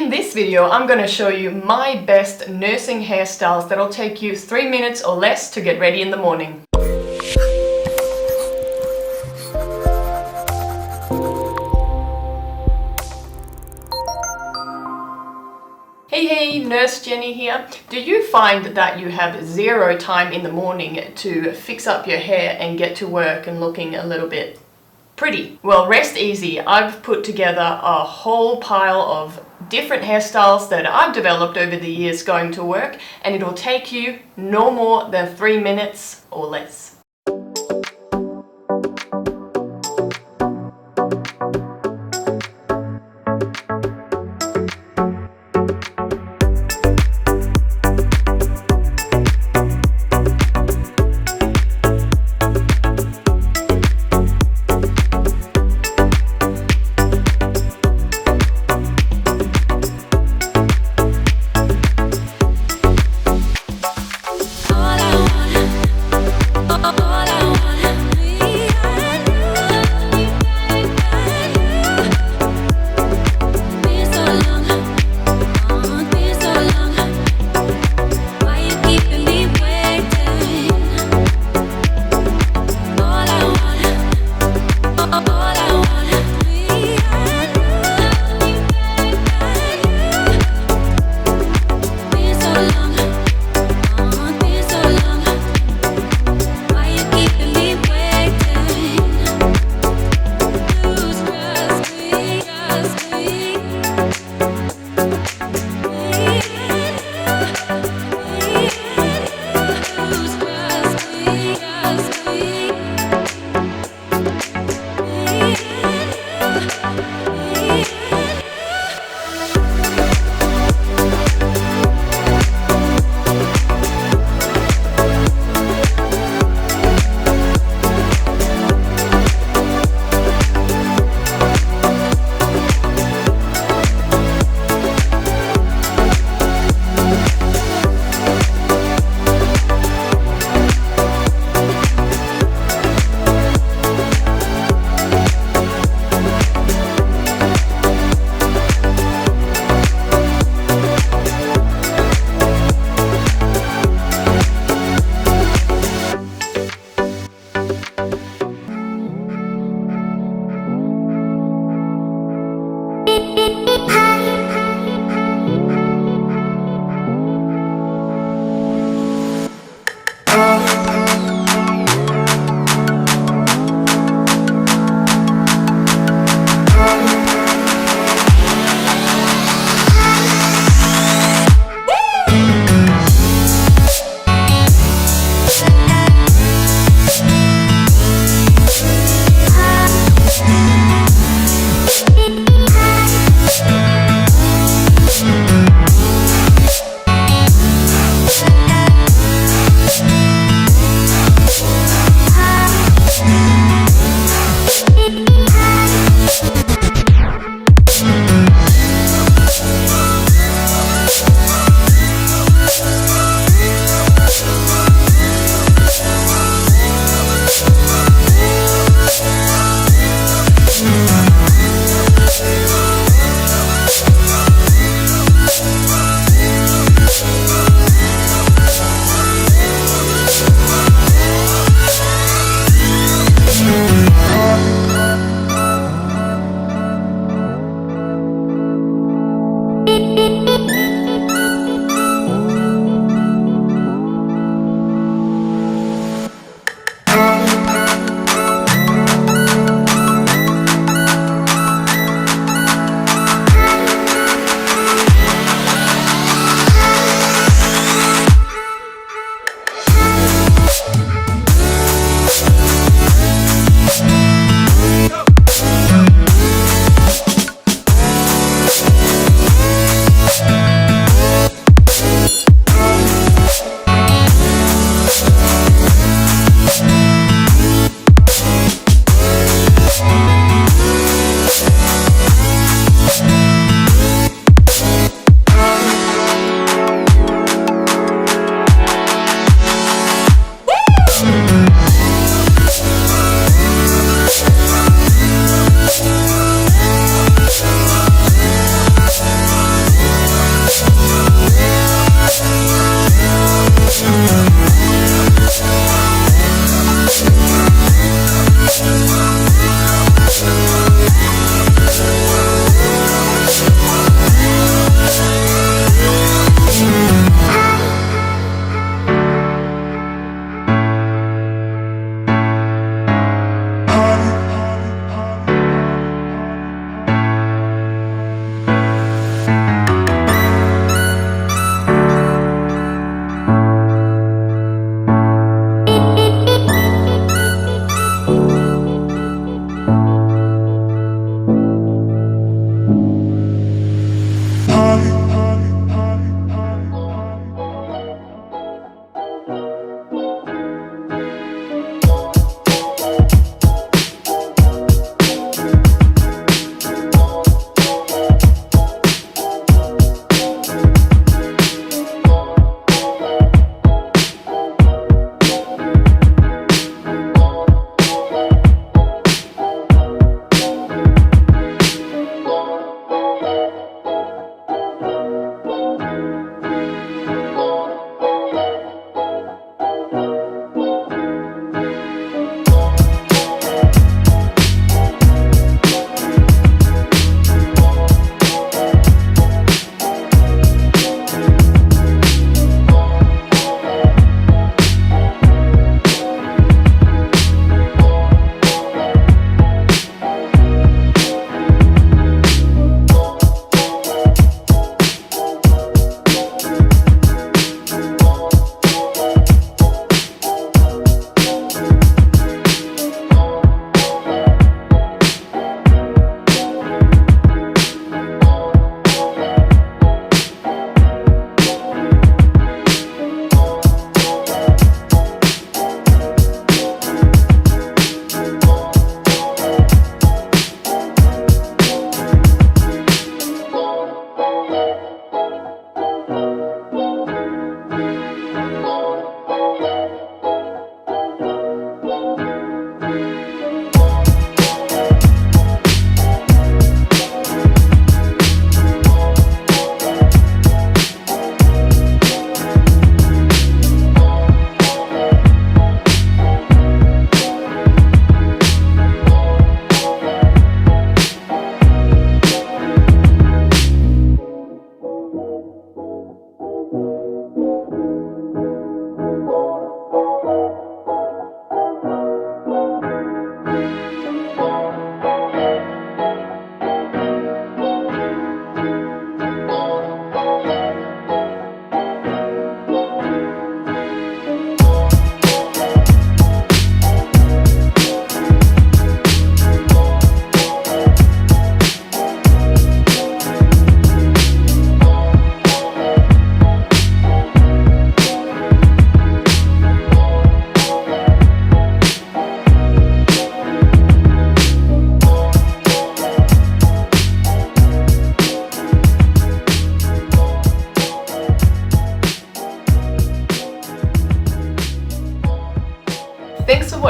In this video, I'm going to show you my best nursing hairstyles that'll take you 3 minutes or less to get ready in the morning. Hey, Nurse Jenny here. Do you find that you have zero time in the morning to fix up your hair and get to work and looking a little bit pretty? Well, rest easy. I've put together a whole pile of different hairstyles that I've developed over the years going to work, and it'll take you no more than 3 minutes or less.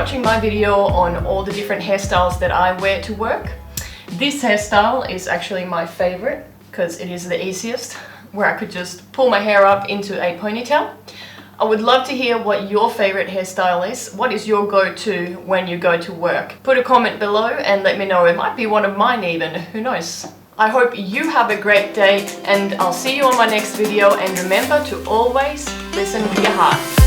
watching my video on all the different hairstyles that I wear to work. This hairstyle is actually my favorite because it is the easiest, where I could just pull my hair up into a ponytail. I would love to hear what your favorite hairstyle is. What is your go-to when you go to work? Put a comment below and let me know. It might be one of mine even, who knows? I hope you have a great day and I'll see you on my next video, and remember to always listen to your heart.